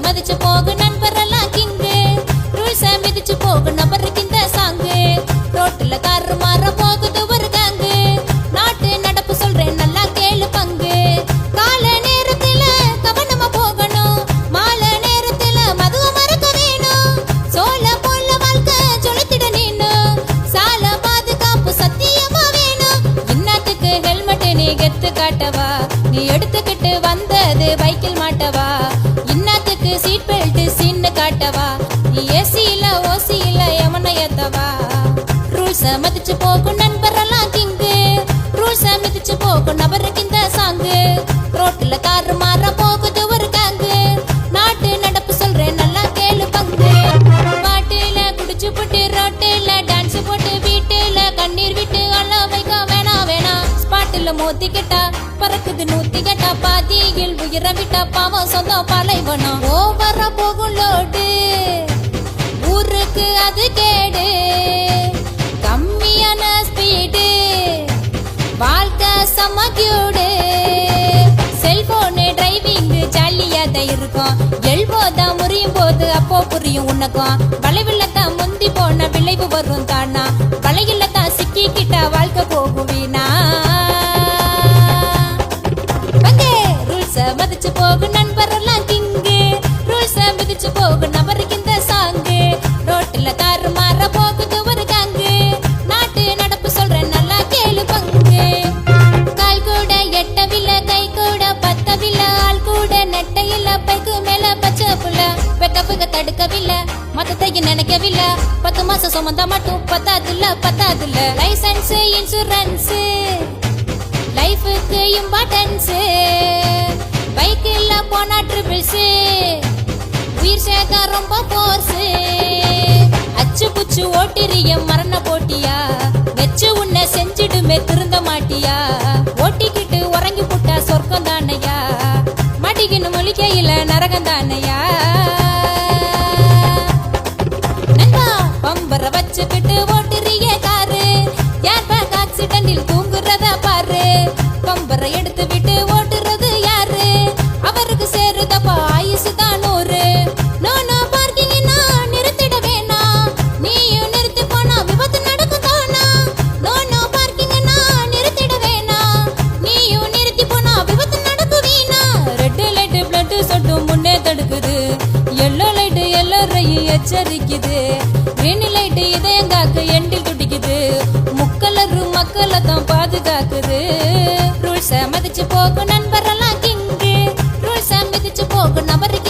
மதிச்சு போகும் நண்பரெல்லாம் கிங்கு, ரூல்ஸ மிதிச்சு போகும் நபருக்கு இந்த சாங்கு. ரோட்டுல காரு மாற போகுது ஒரு கேங்கு, நாட்டு நடப்பு சொல்றேன் நல்லா கேளு பங்கு. கால நேரத்துல கவனமா போகணும், மாலை நேரத்துல மதுவை மறக்க வேணும். சோழ போல வாழ்க்கை சொலுத்திட நீனு, சால பாதுகாப்பு சத்தியமா வேணும். இன்னத்துக்கு ஹெல்மெட் நீ கெத்து காட்டவா, நீ எடுத்துக்கிட்டு வந்தது பைக்கில் மாட்டவா. இன்னத்துக்கு சீட் பெல்ட் சீன்னு காட்டவா, நீ ஏசியில ஓசியில எமன ஏத்தவா. ரூல்ஸ மதிச்சு போகும் நண்பரெல்லாம் கிங்கு, ரூல்ஸ மிதிச்சு போகும் நபருக்கு இந்த சாங்கு. ரோட்டுல காரு மாற போகுது ஒரு கேங்கு, நாட்டு நடப்பு சொல்றேன் நல்லா கேளு பங்கு. பாட்டுல குடிச்சு போட்டு ரோட்டுல டான்ஸ் போட்டு வீட்டுல கண்ணீர் விட்டு அள்ள வைக்க வேணா வேணா. ஸ்பாட்டுல மோத்திக்கிட்டா பறக்குது நூத்தி கெட்டா, பாதியில் உயிர விட்டா பாவம் சொந்தம் பாலைவனம். ஓவர போகும் லோடு ஊருக்கு அது கேடு, கம்மியான ஸ்பீடு வாழ்க்கை சமக்கியூடு. செல்போனு டிரைவிங் ஜாலியாதான் இருக்கும், எல்போதான் முறியும் போது அப்போ புரியும் உனக்கும். வளைவில்லத்தான் முந்தி போன விளைவு வரும் தானா, வளையில்லத்தான் சிக்கிக்கிட்டா வாழ்க்கை போகும் வீணா. மதிச்சு போகும் நண்பரெல்லாம் கிங்கு, ரூல்ஸ மிதிச்சு போகும் நபருக்கு இந்த சாங்கு. ரோட்டுல காரு மாற போகுது ஒரு கேங்கு, நாட்டு நடப்பு சொல்றேன் நல்லா கேளு பங்கு. கால் கூட எட்டவில்லை, கை கூட பத்தவில்லை, ஆள் கூட நெட்டையில்லை, பைக்கு மேல பச்சை புள்ள. வெக்கப்புக தடுக்கவில்லை, மத்தத்தையும் நினைக்கவில்லை, 10 மாசம் சுமந்தா மட்டும் பத்தாதுல்ல. லைசன்ஸ் இன்சூரன்ஸ் லைஃபுக்கு இம்பார்ட்டன்ஸ், பைக்கில் போனா ட்ரிபிள்ஸ், உயிர் சேர்க்க ரொம்ப போர்ஸ். அச்சு புச்சு ஓட்டிரிய மரண போட்டியா, வச்சு உன்னை செஞ்சிடுமே திருந்த மாட்டியா. ஓட்டிக்கிட்டு உறங்கி புட்டா சொர்க்கம் தானையா, மடிக்கின்னு மொழிக்கையில நரகம் தானையா. நண்பா பம்பர வச்சுக்கிட்டு ஓட்டுறிய காரு, யார் பேக் ஆக்சிடென்டில் தூங்குறத பாரு. பம்பர எடுத்து விட்டு ஓட்டுறது யாரு, அவருக்கு சேருதப்பா ஆயுசு தான் 100. நோ பார்க்கிங்னா நிறுத்திட வேணாம், நீயும் நிறுத்தி போனா விபத்து நடக்கும் தானா. நோ பார்க்கிங்னா நிறுத்திட வேணாம், நீயும் நிறுத்தி போனா விபத்து நடக்கும் வீணா. ரெட் லைட் பிளட் சொட்டும் முன்னே தடுக்குது, எல்லோ லைட் எல்லாரையும் எச்சரிக்குது, கிரீன் லைட் இதயங்காக்கு எண்டில் துடிக்குது, முக்கலரு மக்களை தான் பாதுகாக்குது. ரூல்ஸ மதிச்சு போகும் நண்பரெல்லாம் கிங்கு, ரூல்ஸ மிதிச்சு போகும் நபருக்கு